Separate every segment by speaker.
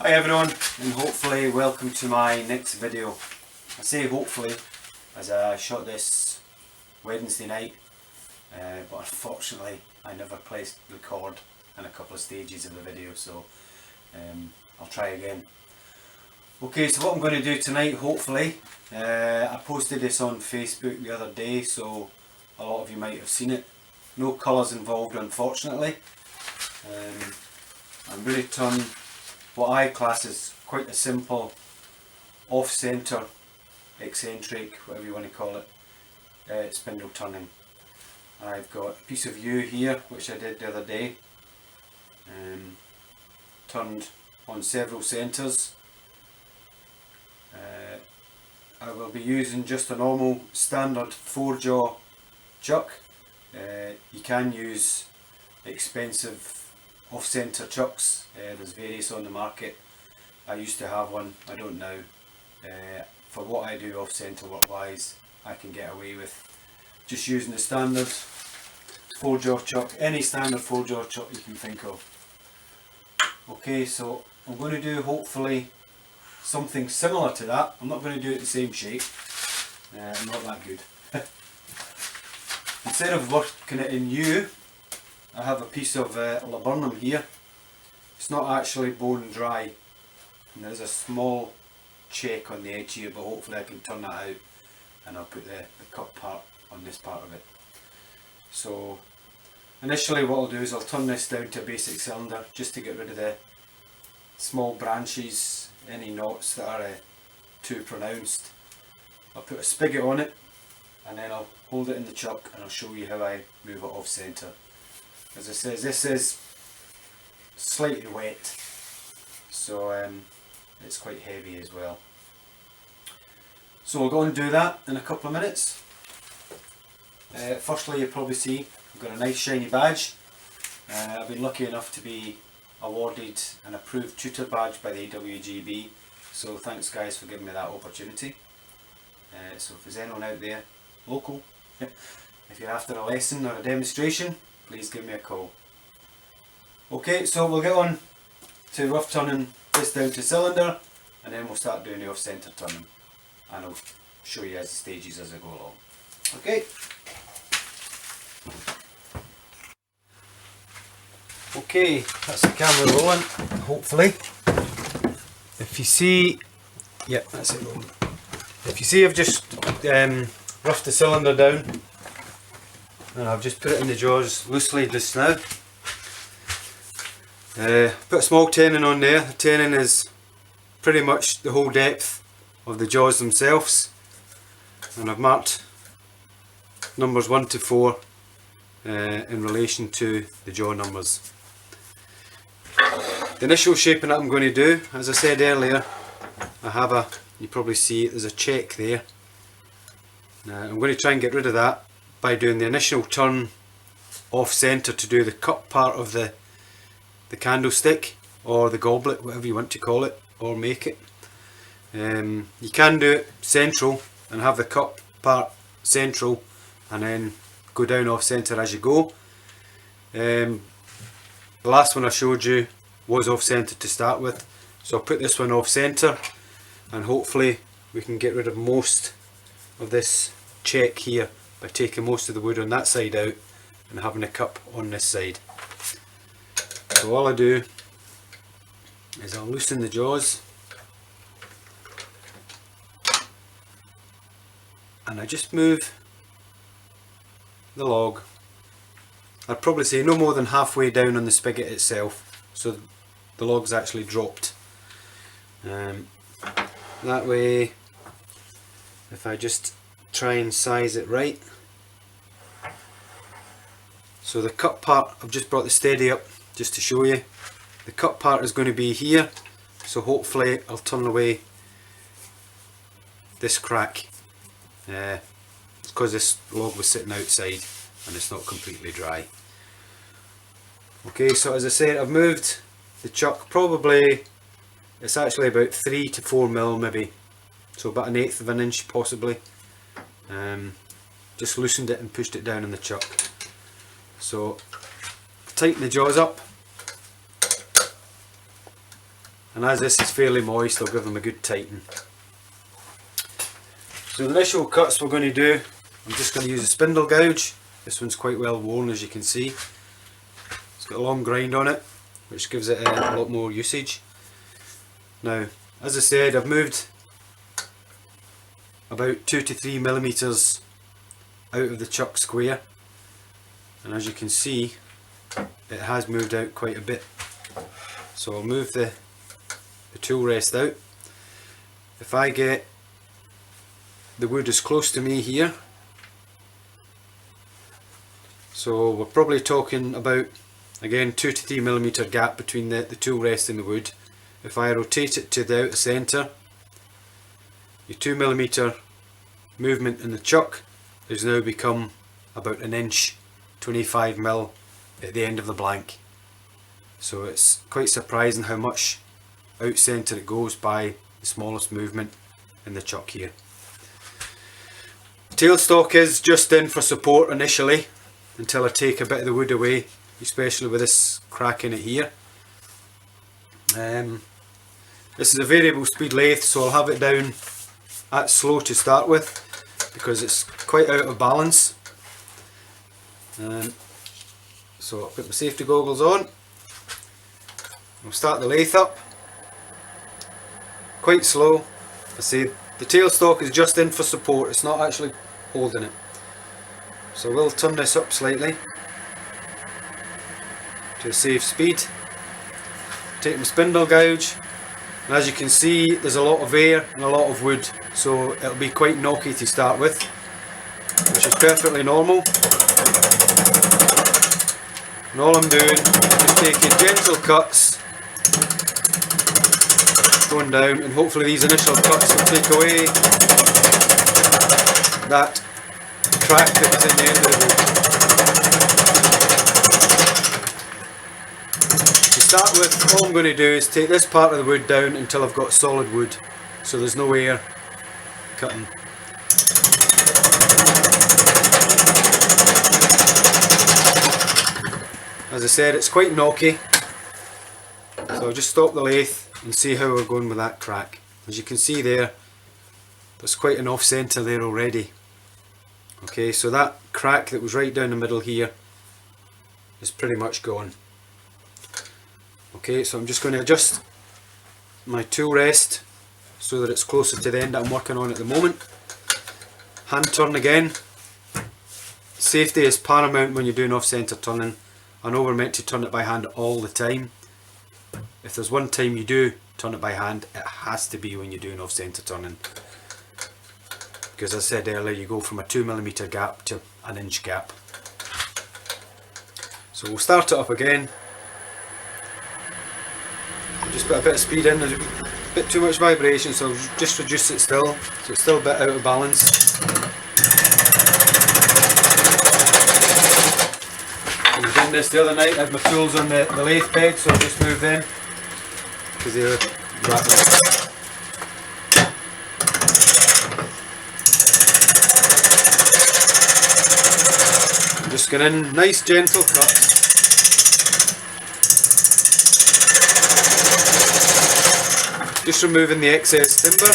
Speaker 1: Hi everyone, and hopefully welcome to my next video. I say hopefully as I shot this Wednesday night, but unfortunately I never pressed record in a couple of stages of the video, so I'll try again. Okay, so what I'm going to do tonight, hopefully, I posted this on Facebook the other day, so a lot of you might have seen it. No colours involved, unfortunately. I'm going to turn what I class as quite a simple off-centre, eccentric, whatever you want to call it, spindle turning. I've got a piece of yew here which I did the other day, turned on several centres. I will be using just a normal standard 4-jaw chuck. You can use expensive off-centre chucks, there's various on the market. I used to have one, I don't now. For what I do off-centre work wise, I can get away with just using the standard 4-jaw chuck, any standard 4-jaw chuck you can think of. Okay, so I'm going to do hopefully something similar to that. I'm not going to do it the same shape, I'm not that good. Instead of working it in yew, I have a piece of laburnum here. It's not actually bone dry, and there's a small check on the edge here, but hopefully I can turn that out and I'll put the cut part on this part of it. So initially what I'll do is I'll turn this down to a basic cylinder just to get rid of the small branches, any knots that are too pronounced. I'll put a spigot on it and then I'll hold it in the chuck and I'll show you how I move it off centre. As I says, this is slightly wet, so it's quite heavy as well. So we'll go and do that in a couple of minutes. Firstly, you'll probably see I've got a nice shiny badge. I've been lucky enough to be awarded an approved tutor badge by the AWGB, so thanks guys for giving me that opportunity. So if there's anyone out there local, if you're after a lesson or a demonstration, please give me a call. Okay, so we'll get on to rough turning this down to cylinder, and then we'll start doing the off-centre turning, and I'll show you as the stages as I go along. Okay. Okay, that's the camera rolling, hopefully. If you see, yep, that's it rolling. If you see, I've just roughed the cylinder down, and I've just put it in the jaws loosely just now. Put a small tenon on there. The tenon is pretty much the whole depth of the jaws themselves, and I've marked numbers 1 to 4 in relation to the jaw numbers. The initial shaping that I'm going to do, as I said earlier, I have you probably see there's a check there. I'm going to try and get rid of that by doing the initial turn off centre to do the cut part of the candlestick or the goblet, whatever you want to call it or make it. You can do it central and have the cut part central and then go down off centre as you go. The last one I showed you was off centre to start with, so I'll put this one off centre and hopefully we can get rid of most of this check here by taking most of the wood on that side out and having a cup on this side. So all I do is I'll loosen the jaws and I just move the log. I'd probably say no more than halfway down on the spigot itself, so the log's actually dropped. That way, if I just try and size it right, so the cut part, I've just brought the steady up just to show you. The cut part is going to be here, so hopefully I'll turn away this crack. It's because this log was sitting outside and it's not completely dry. Okay, so as I said, I've moved the chuck probably, it's actually about 3 to 4 mil maybe, so about 1/8 of an inch possibly. Just loosened it and pushed it down in the chuck. So tighten the jaws up and as this is fairly moist, I'll give them a good tighten. So the initial cuts we're going to do, I'm just going to use a spindle gouge. This one's quite well worn, as you can see. It's got a long grind on it, which gives it a lot more usage. Now, as I said, I've moved about 2 to 3 millimeters out of the chuck square, and as you can see, it has moved out quite a bit. So I'll move the tool rest out. If I get the wood as close to me here, so we're probably talking about, again, 2 to 3 millimeter gap between the tool rest and the wood. If I rotate it to the outer centre, your 2 millimeter movement in the chuck has now become about 1 inch, 25 mil at the end of the blank. So it's quite surprising how much out centre it goes by the smallest movement in the chuck here. Tailstock is just in for support initially until I take a bit of the wood away, especially with this crack in it here. This is a variable speed lathe, so I'll have it down at slow to start with because it's quite out of balance. So I'll put my safety goggles on. I'll start the lathe up quite slow. I say the tailstock is just in for support, it's not actually holding it. So we'll turn this up slightly to a safe speed. Take my spindle gouge, and as you can see there's a lot of air and a lot of wood, so it'll be quite knocky to start with, which is perfectly normal. And all I'm doing is taking gentle cuts, going down, and hopefully these initial cuts will take away that crack that was in the end of the wood. To start with, all I'm going to do is take this part of the wood down until I've got solid wood, so there's no air cutting. As I said, it's quite knocky, so I'll just stop the lathe and see how we're going with that crack. As you can see there, there's quite an off centre there already. Okay, so that crack that was right down the middle here is pretty much gone. Okay, so I'm just going to adjust my tool rest so that it's closer to the end that I'm working on at the moment. Hand turn again. Safety is paramount when you're doing off centre turning. I know we're meant to turn it by hand all the time. If there's one time you do turn it by hand, it has to be when you're doing off centre turning. Because as I said earlier, you go from a 2 millimeter gap to 1 inch gap. So we'll start it up again. Just put a bit of speed in, there's a bit too much vibration, so I'll just reduce it still, so it's still a bit out of balance. I was doing this the other night, I had my tools on the lathe bed, so I'll just move them because they're rattling. Just get in nice gentle cuts. Just removing the excess timber.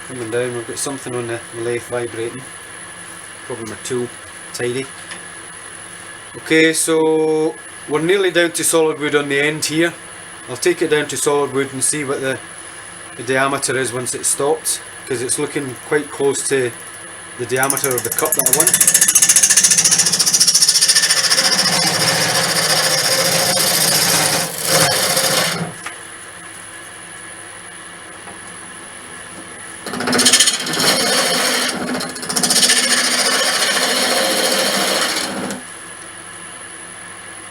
Speaker 1: Coming down, we've got something on the lathe vibrating. Probably my tool tidy. Okay, so we're nearly down to solid wood on the end here. I'll take it down to solid wood and see what the diameter is once it's stopped, because it's looking quite close to the diameter of the cup that I want.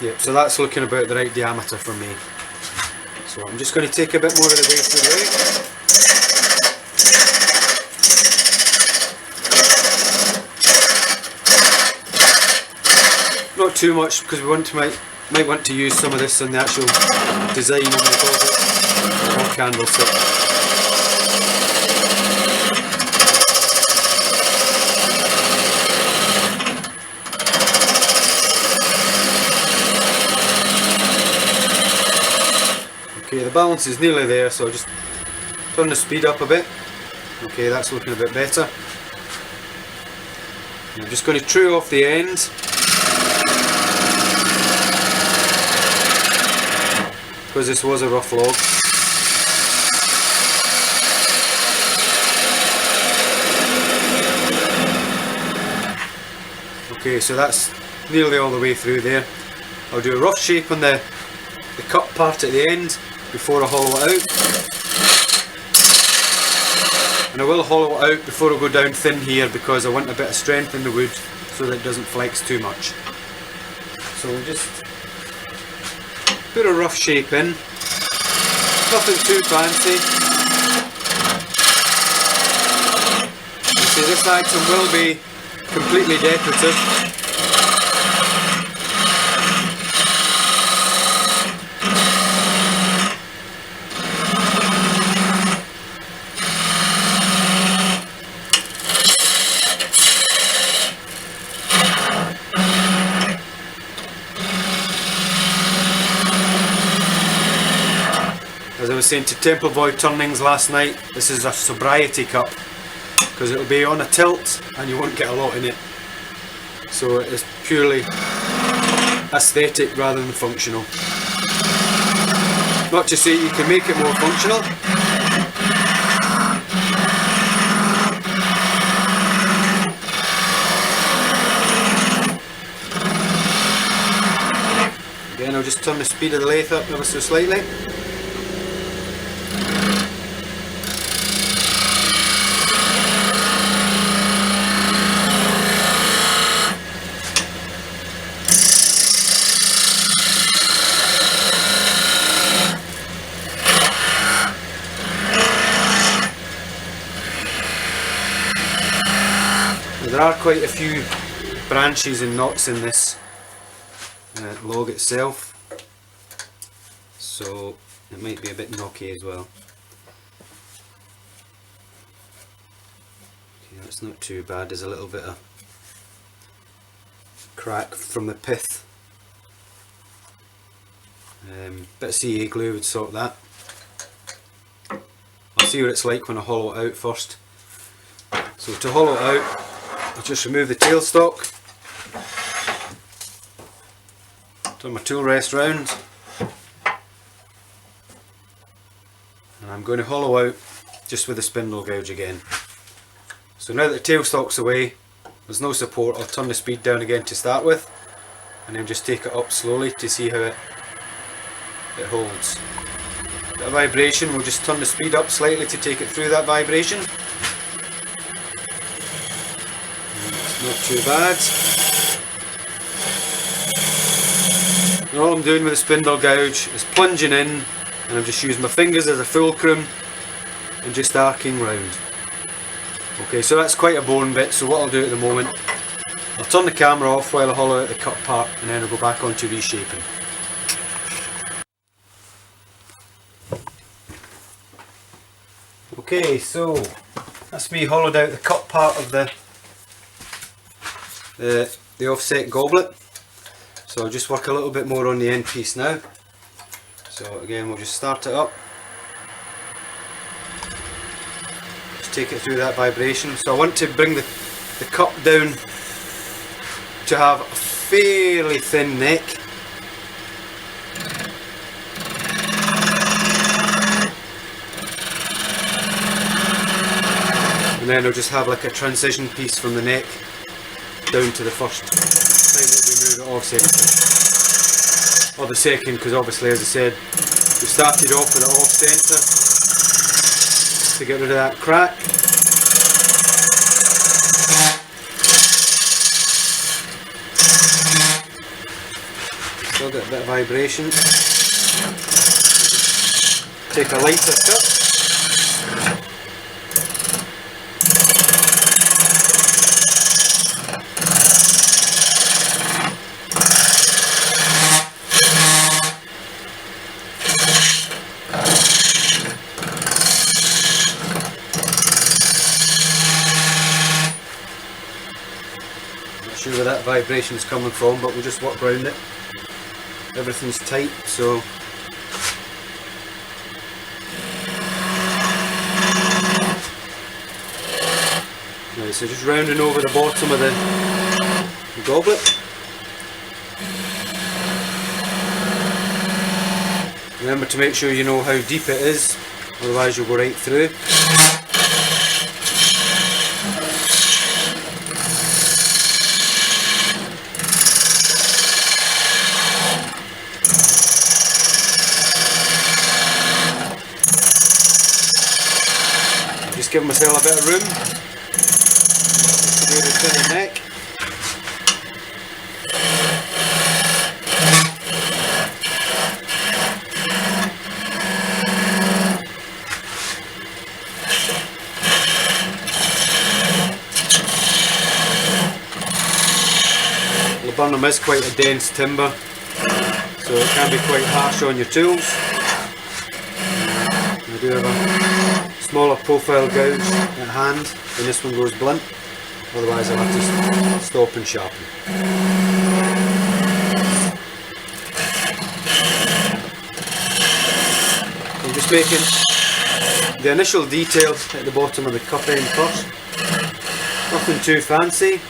Speaker 1: Yep, so that's looking about the right diameter for me. So I'm just going to take a bit more of the waste away. Not too much, because we might want to use some of this in the actual design of the goblet or candlestick. balance is nearly there, so I'll just turn the speed up a bit. Okay, that's looking a bit better. I'm just going to true off the end. Because this was a rough log. Okay, so that's nearly all the way through there. I'll do a rough shape on the cut part at the end before I hollow it out. And I will hollow it out before I go down thin here because I want a bit of strength in the wood so that it doesn't flex too much. So we'll just put a rough shape in. Nothing too fancy. You see, this item will be completely decorative. As I was saying to Temple Boy Turnings last night, this is a sobriety cup because it'll be on a tilt and you won't get a lot in it. So it is purely aesthetic rather than functional. Not to say you can make it more functional. Again, I'll just turn the speed of the lathe up ever so slightly. There are quite a few branches and knots in this log itself, so it might be a bit knocky as well. Okay, that's not too bad. There's a little bit of crack from the pith. Bit of CA glue would sort that. I'll see what it's like when I hollow it out first. So to hollow it out, I'll just remove the tailstock, turn my tool rest round, and I'm going to hollow out just with the spindle gouge again. So now that the tailstock's away, there's no support, I'll turn the speed down again to start with, and then just take it up slowly to see how it holds. Bit of vibration, we'll just turn the speed up slightly to take it through that vibration. Not too bad. And all I'm doing with the spindle gouge is plunging in, and I'm just using my fingers as a fulcrum and just arcing round. Okay, so that's quite a boring bit, so what I'll do at the moment, I'll turn the camera off while I hollow out the cut part, and then I'll go back onto reshaping. Okay, so that's me hollowed out the cut part of the offset goblet. So I'll just work a little bit more on the end piece now. So again, we'll just start it up, just take it through that vibration. So I want to bring the cup down to have a fairly thin neck. And then I'll just have like a transition piece from the neck down to the first time that we move it off centre, or the second, because obviously, as I said, we started off with it off centre to get rid of that crack. Still got a bit of vibration. Take a lighter cut. Where that vibration is coming from, but we'll just work around it. Everything's tight, so Right, so just rounding over the bottom of the goblet. Remember to make sure you know how deep it is, otherwise you'll go right through. Just give myself a bit of room to be able to thin the neck. Laburnum is quite a dense timber, so it can be quite harsh on your tools. I do have a smaller profile gouge at hand when this one goes blunt, otherwise I'll have to stop and sharpen. I'm just making the initial detail at the bottom of the cup end first, nothing too fancy.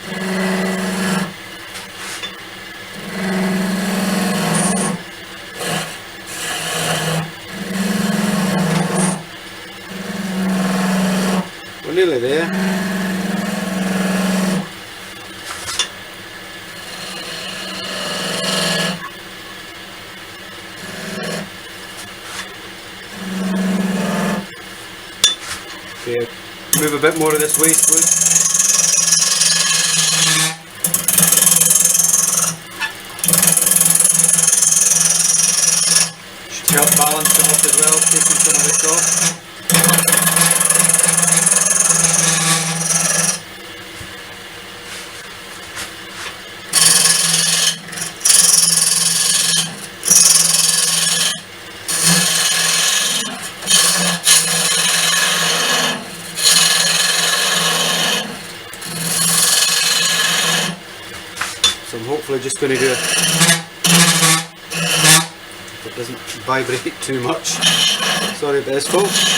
Speaker 1: We're nearly there. Okay, move a bit more of this waste wood. Should help balance it off as well, taking some of this off. So I'm hopefully just going to do it if it doesn't vibrate too much. Sorry about this, folks.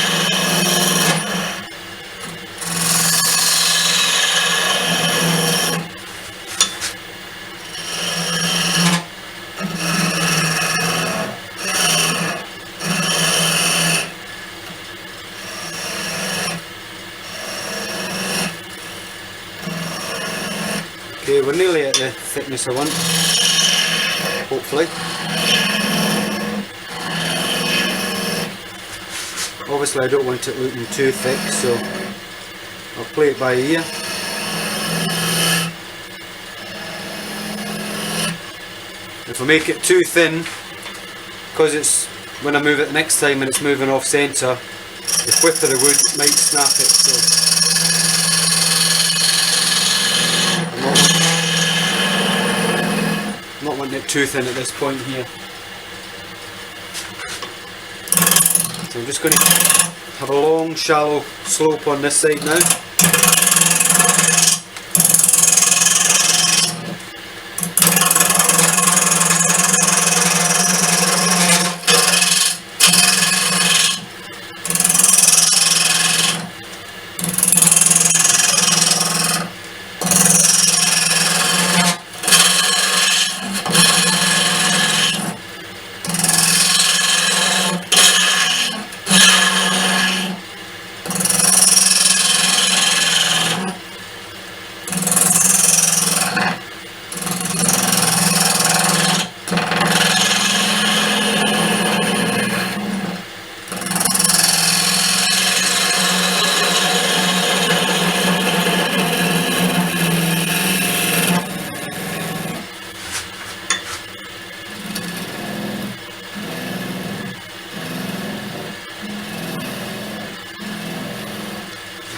Speaker 1: Okay, we're nearly at the thickness I want, hopefully. Obviously I don't want it looking too thick, so I'll play it by ear. If I make it too thin, because it's when I move it next time and it's moving off centre, the whip of the wood might snap it, so I'm not wanting it too thin at this point here. So I'm just going to have a long shallow slope on this side now.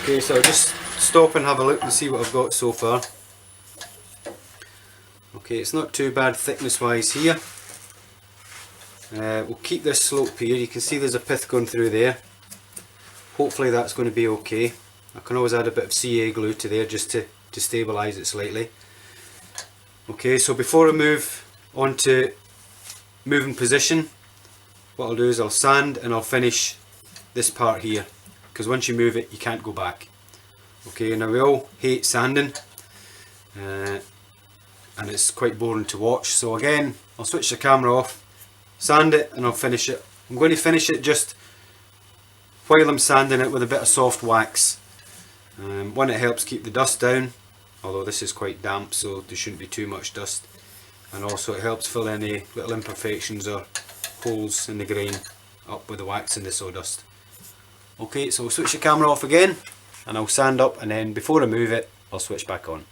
Speaker 1: Okay, so I'll just stop and have a look and see what I've got so far. Okay, it's not too bad thickness wise here. We'll keep this slope here. You can see there's a pith going through there. Hopefully that's going to be okay. I can always add a bit of CA glue to there just to stabilise it slightly. Okay, so before I move on to moving position, what I'll do is I'll sand and I'll finish this part here, because once you move it you can't go back. Okay, now we all hate sanding, and it's quite boring to watch, so again I'll switch the camera off, sand it, and I'll finish it. I'm going to finish it just while I'm sanding it with a bit of soft wax. One, it helps keep the dust down, although this is quite damp so there shouldn't be too much dust, and also it helps fill any little imperfections or holes in the grain up with the wax and the sawdust. Okay, so we'll switch the camera off again and I'll sand up, and then before I move it I'll switch back on.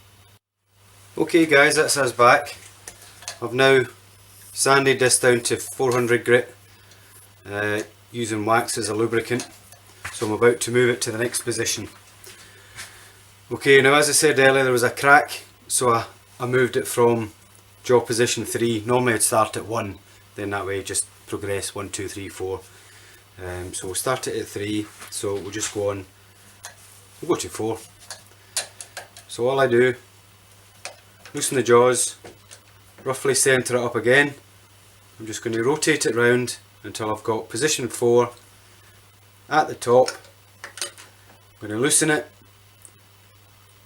Speaker 1: Okay guys, that's us back. I've now sanded this down to 400 grit using wax as a lubricant, so I'm about to move it to the next position. Okay, now as I said earlier, there was a crack, so I moved it from jaw position 3. Normally I'd start at 1, then that way just progress 1, 2, 3, 4. So we'll start it at 3, so we'll just go on, we'll go to 4. So all I do, loosen the jaws, roughly centre it up again. I'm just going to rotate it round until I've got position 4 at the top. I'm going to loosen it,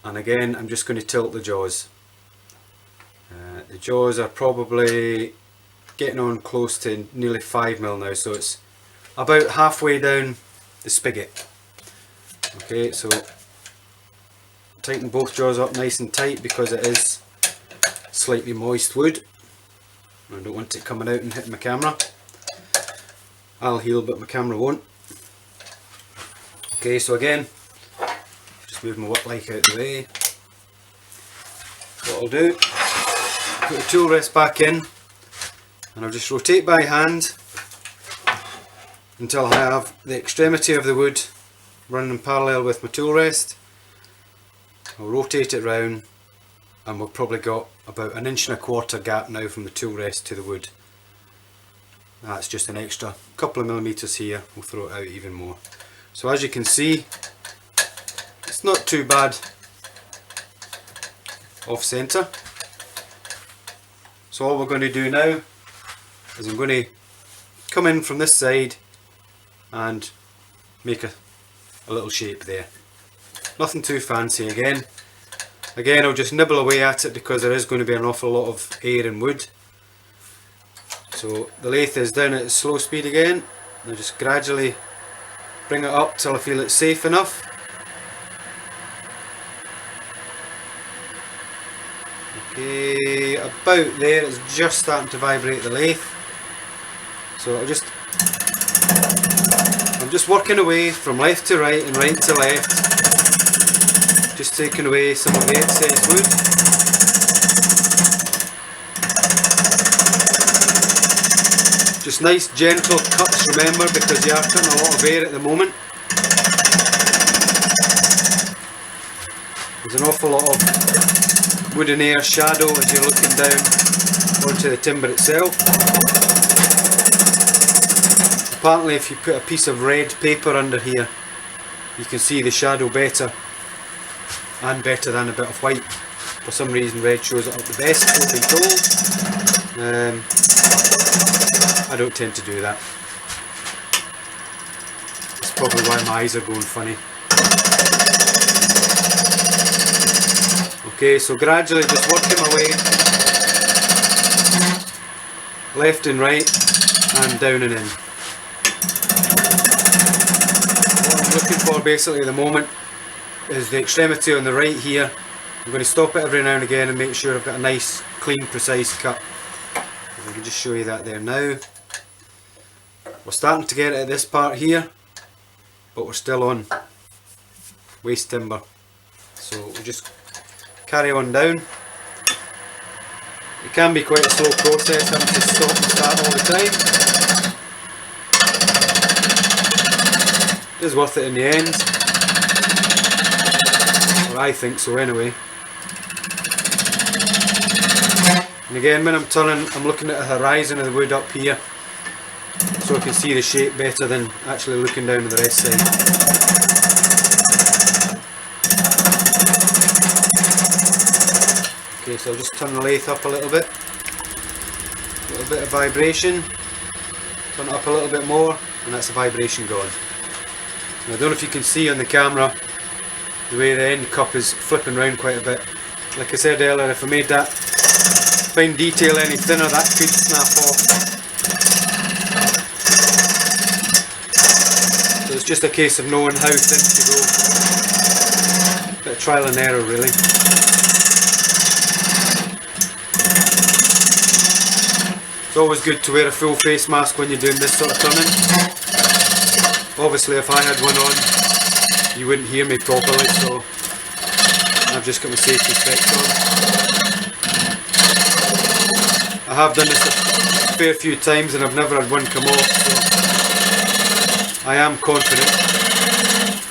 Speaker 1: and again I'm just going to tilt the jaws. The jaws are probably getting on close to nearly 5mm now, so it's about halfway down the spigot. Okay, so tighten both jaws up nice and tight because it is slightly moist wood. I don't want it coming out and hitting my camera. I'll heal but my camera won't. Okay, so again, just move my whip like out the way. What I'll do, put the tool rest back in, and I'll just rotate by hand until I have the extremity of the wood running parallel with my tool rest. I'll rotate it round, and we've probably got about 1.25 inch gap now from the tool rest to the wood. That's just an extra couple of millimetres here, we'll throw it out even more. So as you can see, it's not too bad off centre. So all we're going to do now is I'm going to come in from this side and make a little shape there. Nothing too fancy again. Again, I'll just nibble away at it because there is going to be an awful lot of air and wood. So the lathe is down at slow speed again. I'll just gradually bring it up till I feel it's safe enough. Okay, about there, it's just starting to vibrate the lathe. So I'm just working away from left to right and right to left. Just taking away some of the excess wood. Just nice gentle cuts, remember, because you are cutting a lot of air at the moment. There's an awful lot of wood and air shadow as you're looking down onto the timber itself. Apparently if you put a piece of red paper under here, you can see the shadow better, and better than a bit of white. For some reason red shows it up the best, I've been told. I don't tend to do that. That's probably why my eyes are going funny. Okay, so gradually just working my way left and right and down and in. What I'm looking for basically at the moment is the extremity on the right here. I'm going to stop it every now and again and make sure I've got a nice, clean, precise cut. I can just show you that there now. We're starting to get it at this part here, but we're still on waste timber. So we'll just carry on down. It can be quite a slow process, having to stop and start all the time. It is worth it in the end. Or I think so anyway. And again, when I'm turning, I'm looking at the horizon of the wood up here, so I can see the shape better than actually looking down to the rest side. Okay, so I'll just turn the lathe up a little bit of vibration, turn it up a little bit more, and that's the vibration gone. Now, I don't know if you can see on the camera, the way the end cup is flipping round quite a bit. Like I said earlier, if I made that fine detail any thinner, that could snap off. So it's just a case of knowing how thin to go. Bit of trial and error really. It's always good to wear a full face mask when you're doing this sort of turning. Obviously if I had one on, you wouldn't hear me properly, so I've just got my safety specs on. I have done this a fair few times and I've never had one come off, so I am confident.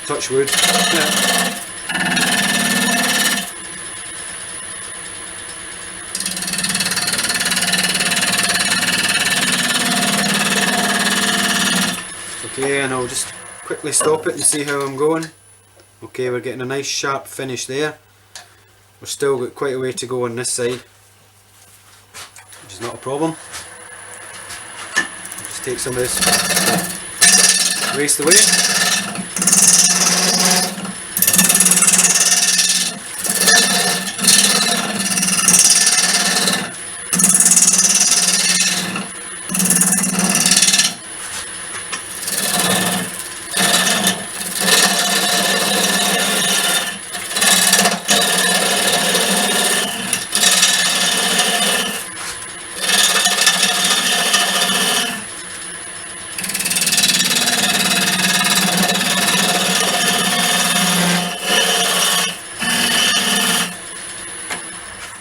Speaker 1: Touch wood. Yeah. Okay, and I'll just quickly stop it and see how I'm going. Okay, we're getting a nice sharp finish there. We've still got quite a way to go on this side, which is not a problem. I'll just take some of this waste away.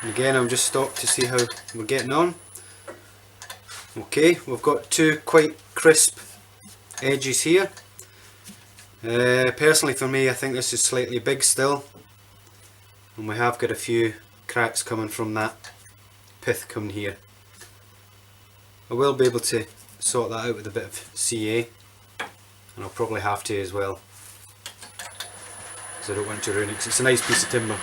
Speaker 1: Again, I'll just stop to see how we're getting on. Okay, we've got two quite crisp edges here. Personally for me, I think this is slightly big still, and we have got a few cracks coming from that pith coming here. I will be able to sort that out with a bit of CA, and I'll probably have to as well, because I don't want to ruin it, because it's a nice piece of timber.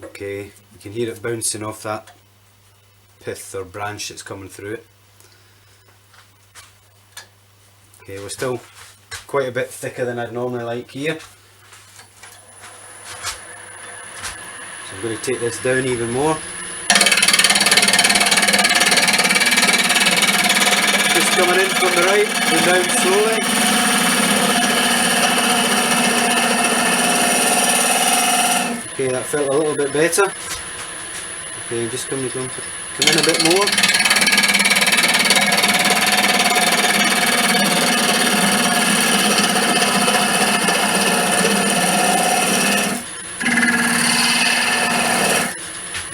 Speaker 1: Okay, you can hear it bouncing off that pith or branch that's coming through it. Okay, we're still quite a bit thicker than I'd normally like here. So I'm going to take this down even more. Just coming in from the right, going down slowly. Okay, that felt a little bit better. Okay, I'm just come in a bit more.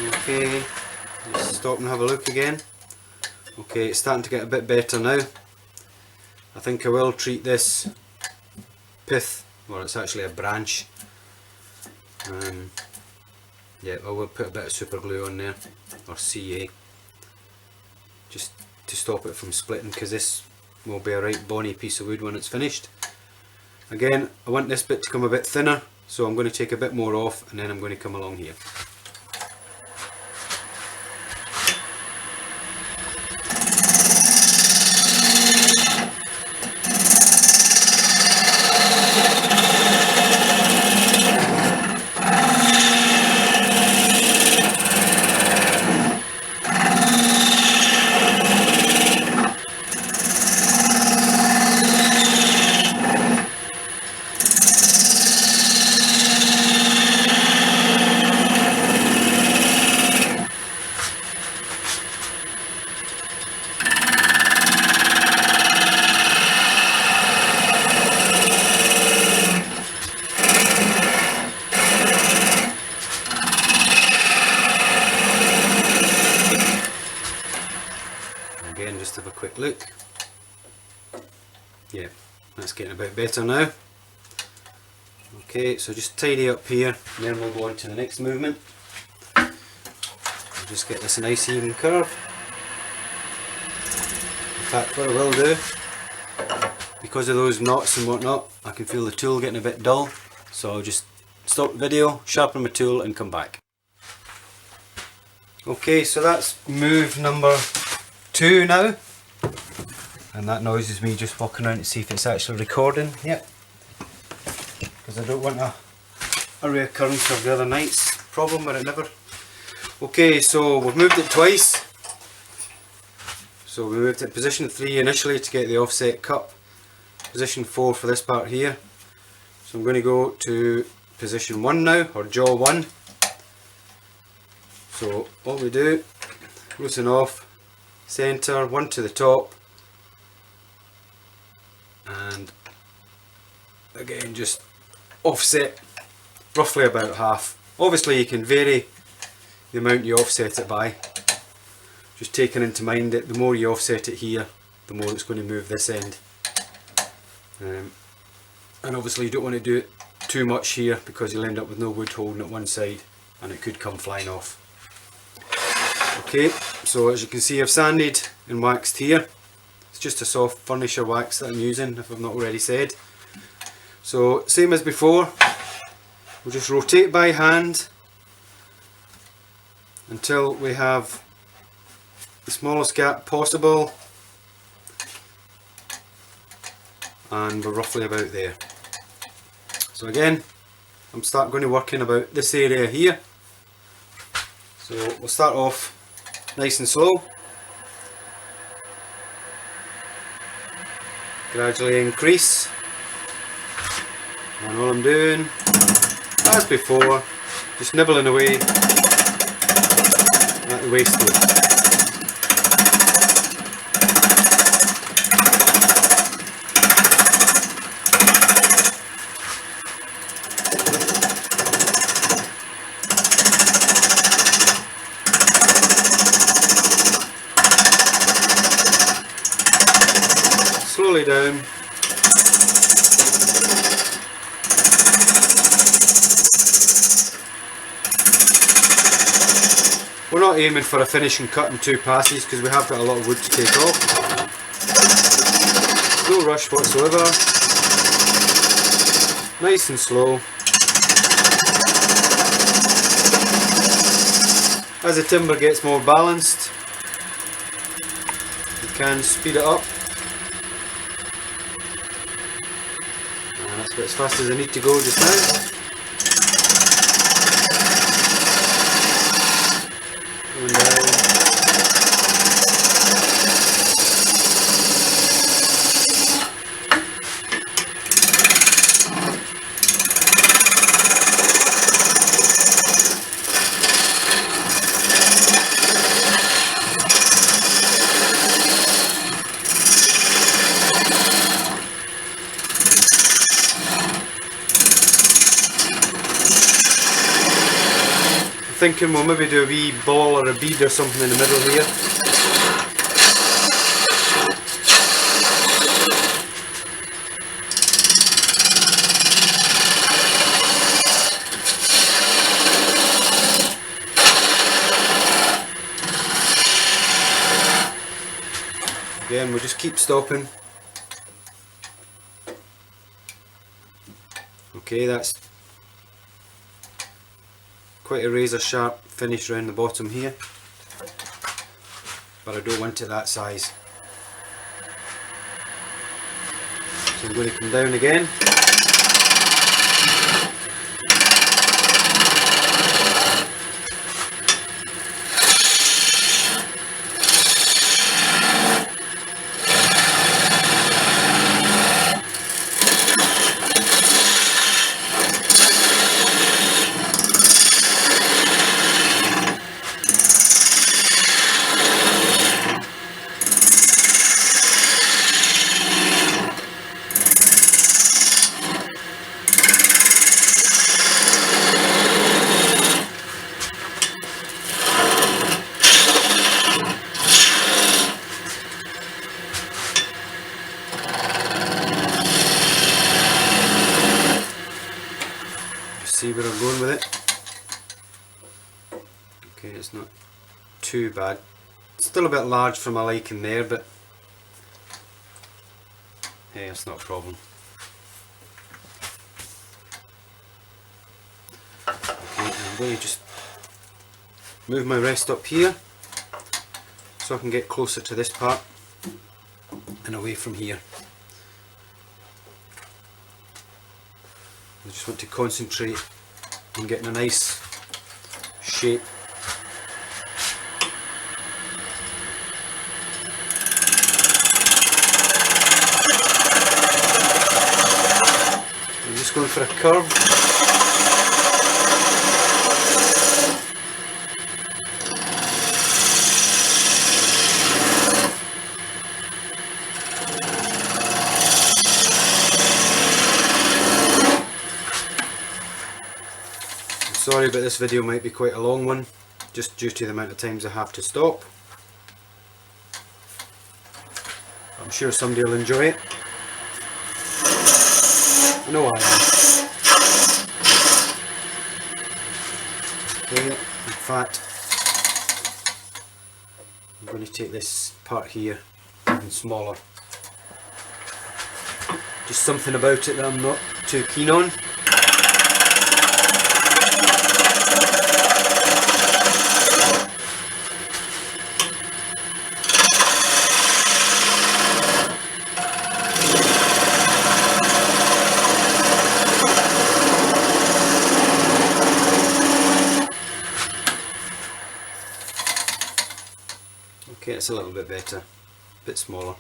Speaker 1: Okay, let's stop and have a look again. Okay, it's starting to get a bit better now. I think I will treat this pith, well it's actually a branch. Yeah, I will put a bit of super glue on there, or CA, just to stop it from splitting, because this will be a right bonny piece of wood when it's finished. Again, I want this bit to come a bit thinner, so I'm going to take a bit more off and then I'm going to come along here. a quick look. Yeah, that's getting a bit better now. Okay, so just tidy up here and then we'll go on to the next movement. I'll just get this a nice even curve. In fact, what I will do, because of those knots and whatnot, I can feel the tool getting a bit dull, so I'll just stop the video, sharpen my tool and come back. Okay, so that's move number 2 now, and that noise is me just walking around to see if it's actually recording. Yep, because I don't want a reoccurrence of the other night's problem where it never. Okay, so we've moved it twice. So we moved it to position 3 initially to get the offset cup, position 4 for this part here. So I'm going to go to position 1 now, or jaw 1. So what we do, loosen off, centre, 1 to the top, and again just offset roughly about half. Obviously you can vary the amount you offset it by, just taking into mind that the more you offset it here, the more it's going to move this end. And obviously you don't want to do it too much here because you'll end up with no wood holding at one side and it could come flying off. Okay, so as you can see I've sanded and waxed here. It's just a soft furniture wax that I'm using, if I've not already said. So same as before, we'll just rotate by hand until we have the smallest gap possible, and we're roughly about there. So again, I'm going to work in about this area here. So we'll start off nice and slow, gradually increase, and all I'm doing, as before, just nibbling away at the waistline. Slowly down. We're not aiming for a finishing cut in 2 passes because we have got a lot of wood to take off. No rush whatsoever. Nice and slow. As the timber gets more balanced, you can speed it up. And that's about as fast as I need to go just now. And thinking we'll maybe do a wee ball or a bead or something in the middle here. Again, we'll just keep stopping. Okay, that's quite a razor sharp finish around the bottom here, but I don't want it that size. So I'm going to come down again. see where I'm going with it. Okay, it's not too bad. It's still a bit large for my liking there, but hey, it's not a problem. Okay, I'm going to just move my rest up here so I can get closer to this part and away from here. I just want to concentrate on getting a nice shape. I'm just going for a curve. Sorry, but this video might be quite a long one, just due to the amount of times I have to stop. I'm sure somebody will enjoy it. I know I am. Okay, in fact, I'm going to take this part here even smaller. Just something about it that I'm not too keen on. Okay, it's a little bit better, a bit smaller.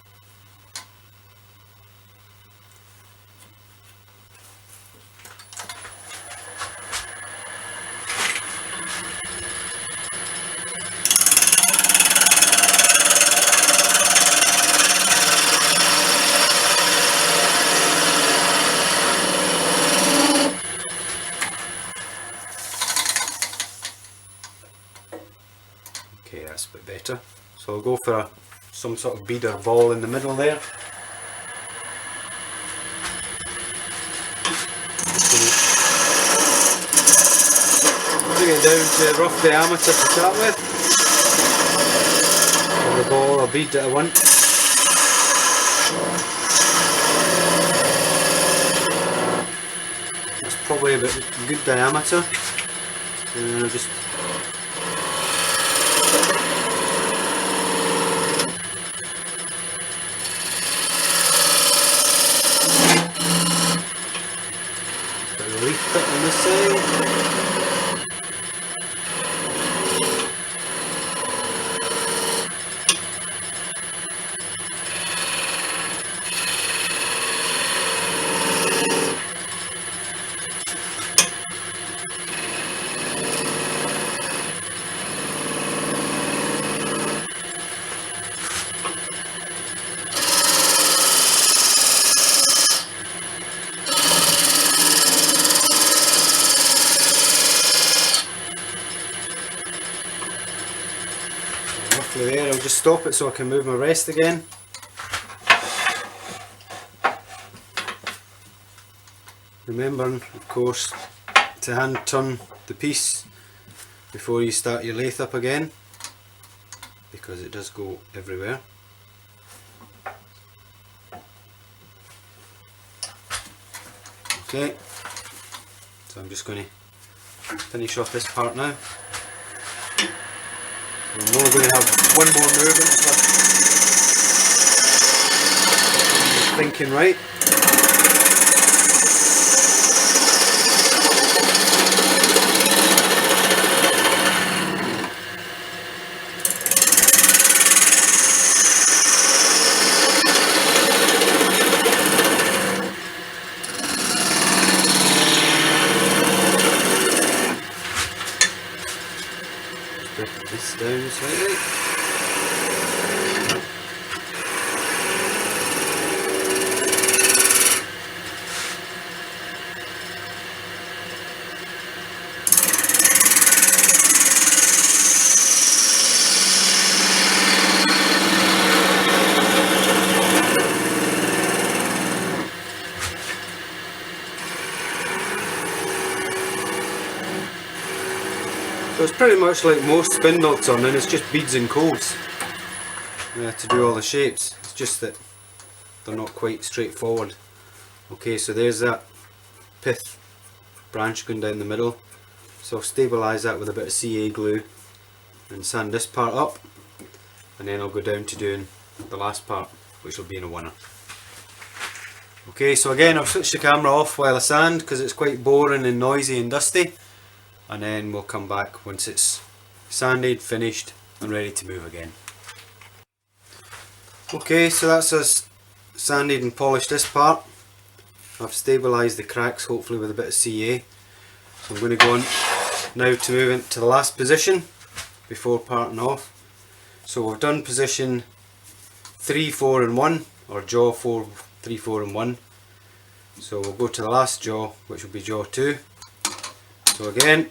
Speaker 1: Okay, that's a bit better. So I'll go for some sort of bead or ball in the middle there. Bring it down to a rough diameter to start with. Or the ball or bead that I want. That's probably about a good diameter. And I'll just leaf bit on this side. There, I'll just stop it so I can move my rest again. Remembering, of course, to hand turn the piece before you start your lathe up again, because it does go everywhere. Okay, so I'm just going to finish off this part now. I'm only going to have one more movement if I'm thinking right. Break this down slightly. So it's pretty much like most spindle turning, it's just beads and coals to do all the shapes. It's just that they're not quite straightforward. Okay, so there's that pith branch going down the middle. So I'll stabilise that with a bit of CA glue and sand this part up, and then I'll go down to doing the last part, which will be in a winner. Okay, so again I've switched the camera off while I sand because it's quite boring and noisy and dusty, and then we'll come back once it's sanded, finished and ready to move again. Okay, so that's us sanded and polished this part. I've stabilised the cracks hopefully with a bit of CA. So I'm going to go on now to move into the last position before parting off. So we've done position 3, 4 and 1, or jaw 4, 3, 4 and 1. So we'll go to the last jaw, which will be jaw 2. So again,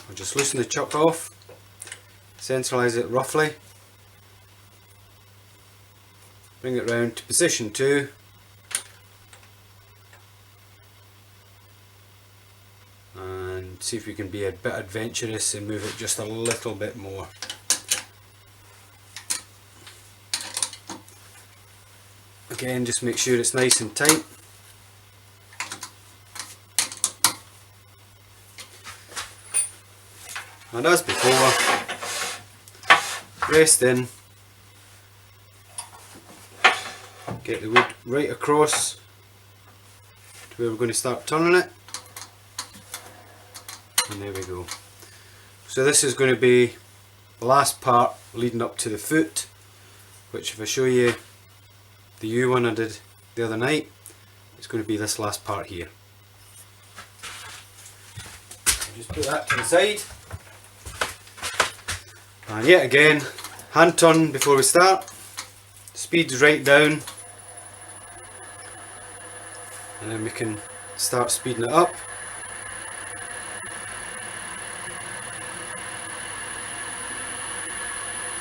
Speaker 1: I'll just loosen the chuck off, centralise it roughly, bring it round to position 2, and see if we can be a bit adventurous and move it just a little bit more. Again, just make sure it's nice and tight. And as before, rest in, get the wood right across to where we're going to start turning it, and there we go. So this is going to be the last part leading up to the foot, which if I show you the U one I did the other night, it's going to be this last part here. Just put that to the side. And yet again, hand turn before we start, speed's right down, and then we can start speeding it up.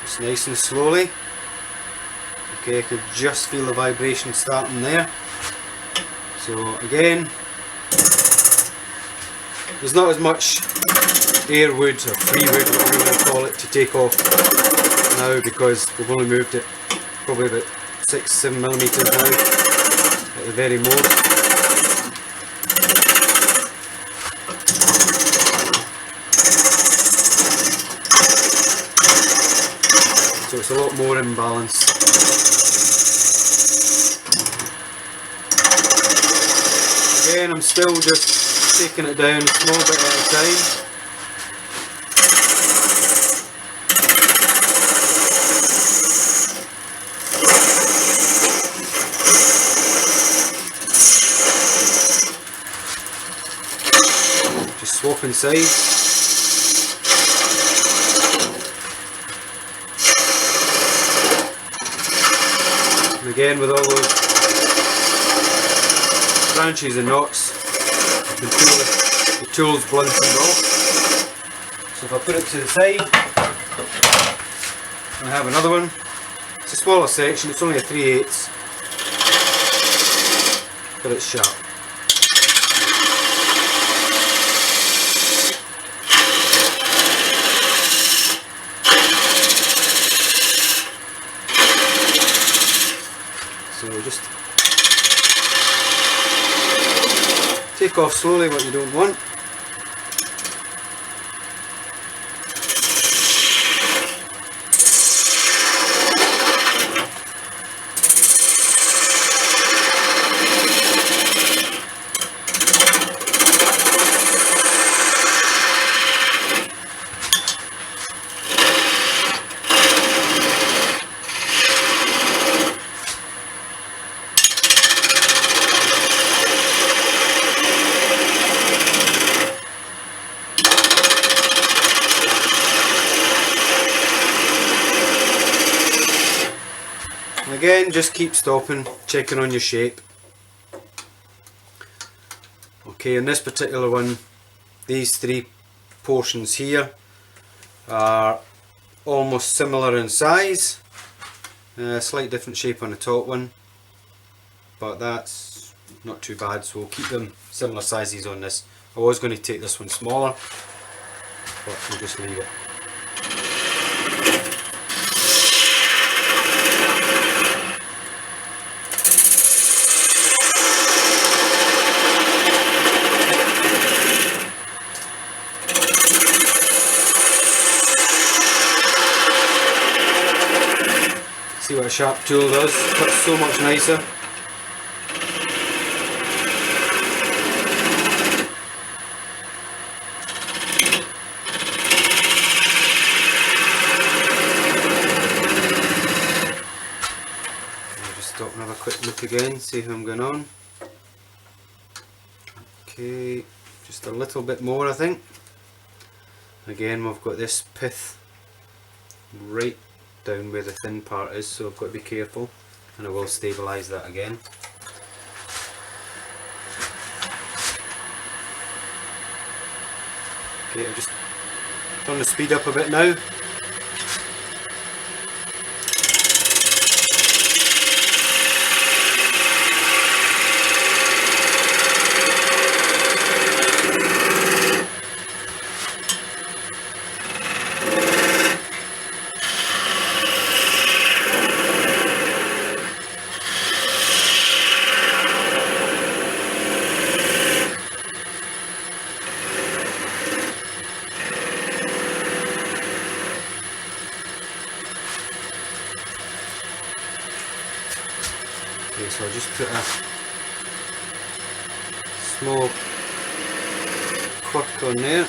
Speaker 1: Just nice and slowly. Okay, I could just feel the vibration starting there. So again, there's not as much air wood or free wood, whatever you want to call it, to take off now because we've only moved it probably about 6-7 millimeters now at the very most. So it's a lot more in balance. Again, I'm still just taking it down a small bit at a time. Just swapping sides. And again, with all those branches and knots, you can feel the tools blunting off. So if I put it to the side, I have another one. It's a smaller section, it's only a 3/8, but it's sharp. So just take off slowly what you don't want. Again, just keep stopping, checking on your shape. Okay, in this particular one, these three portions here are almost similar in size. Slight different shape on the top one, but that's not too bad, so we'll keep them similar sizes on this. I was going to take this one smaller, but we'll just leave it. See what a sharp tool does, cuts so much nicer. I'll just stop and have a quick look again, see how I'm going on. Okay, just a little bit more I think. Again, we've got this pith right down where the thin part is, so I've got to be careful, and I will stabilise that again. Okay, I'll just turn the speed up a bit now. Okay, so I'll just put a small quirk on there.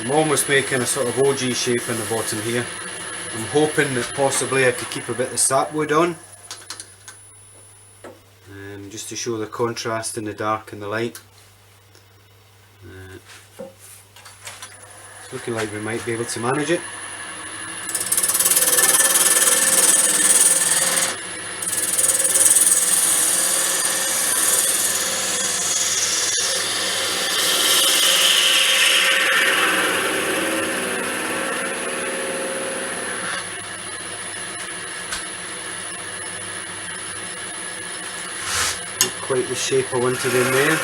Speaker 1: I'm almost making a sort of OG shape in the bottom here. I'm hoping that possibly I could keep a bit of sapwood on, just to show the contrast in the dark and the light. It's looking like we might be able to manage it. Quite the shape I wanted in there.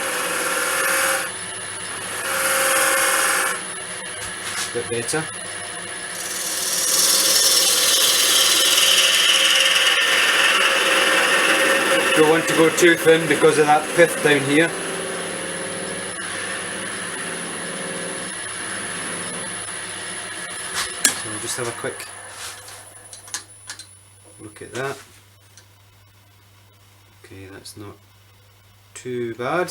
Speaker 1: A bit better. Don't want to go too thin because of that pith down here. So I'll just have a quick look at that. Okay, that's not too bad.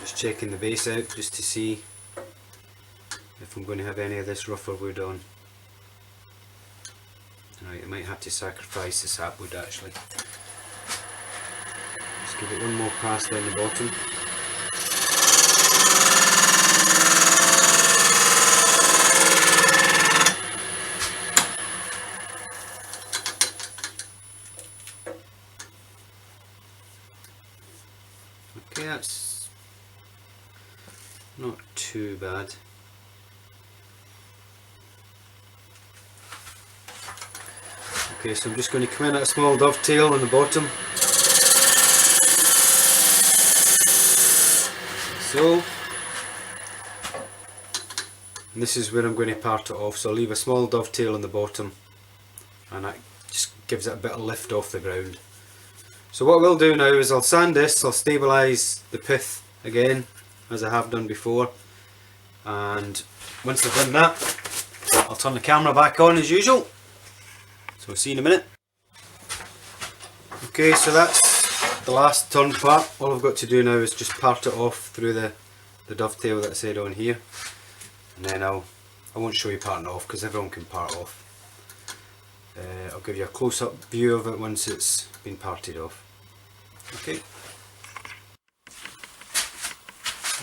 Speaker 1: Just checking the base out just to see if I'm going to have any of this rougher wood on. Right, I might have to sacrifice the sapwood actually. Just give it one more pass down the bottom. Okay, that's not too bad. Okay, so I'm just going to come in at a small dovetail on the bottom. So, and this is where I'm going to part it off, so I'll leave a small dovetail on the bottom, and that just gives it a bit of lift off the ground. So what we'll do now is I'll sand this, I'll stabilise the pith again as I have done before, and once I've done that I'll turn the camera back on as usual. So we'll see you in a minute. Okay, so that's the last turn part. All I've got to do now is just part it off through the dovetail that I said on here, and then I won't show you parting off because everyone can part off. I'll give you a close-up view of it once it's been parted off. Okay.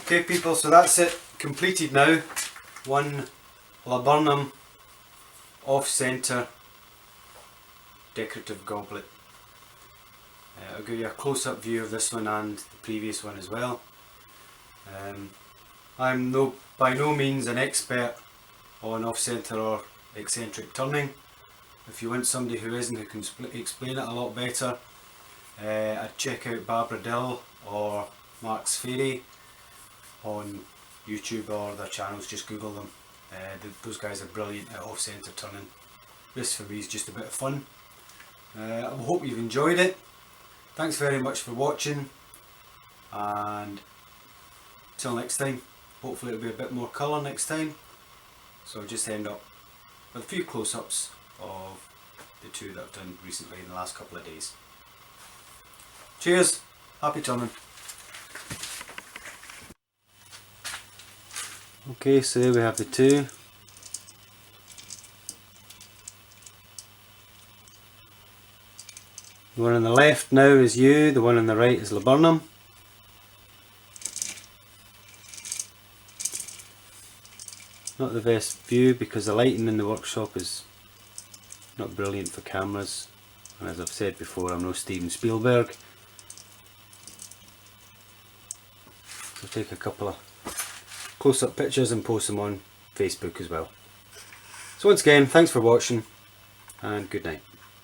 Speaker 1: Okay people, so that's it completed now. One laburnum off-centre decorative goblet. I'll give you a close-up view of this one and the previous one as well. I'm by no means an expert on off-centre or eccentric turning. If you want somebody who isn't, who can explain it a lot better, I'd check out Barbara Dill or Mark's Fairy on YouTube or their channels. Just Google them. Those guys are brilliant at off-centre turning. This for me is just a bit of fun. I hope you've enjoyed it. Thanks very much for watching, and till next time, hopefully it'll be a bit more colour next time. So I'll just end up with a few close-ups of the two that I've done recently in the last couple of days. Cheers, happy turning. Okay, so there we have the two. The one on the left now is yew, the one on the right is laburnum. Not the best view because the lighting in the workshop is not brilliant for cameras, and as I've said before, I'm no Steven Spielberg. So I'll take a couple of close-up pictures and post them on Facebook as well. So once again, thanks for watching and good night.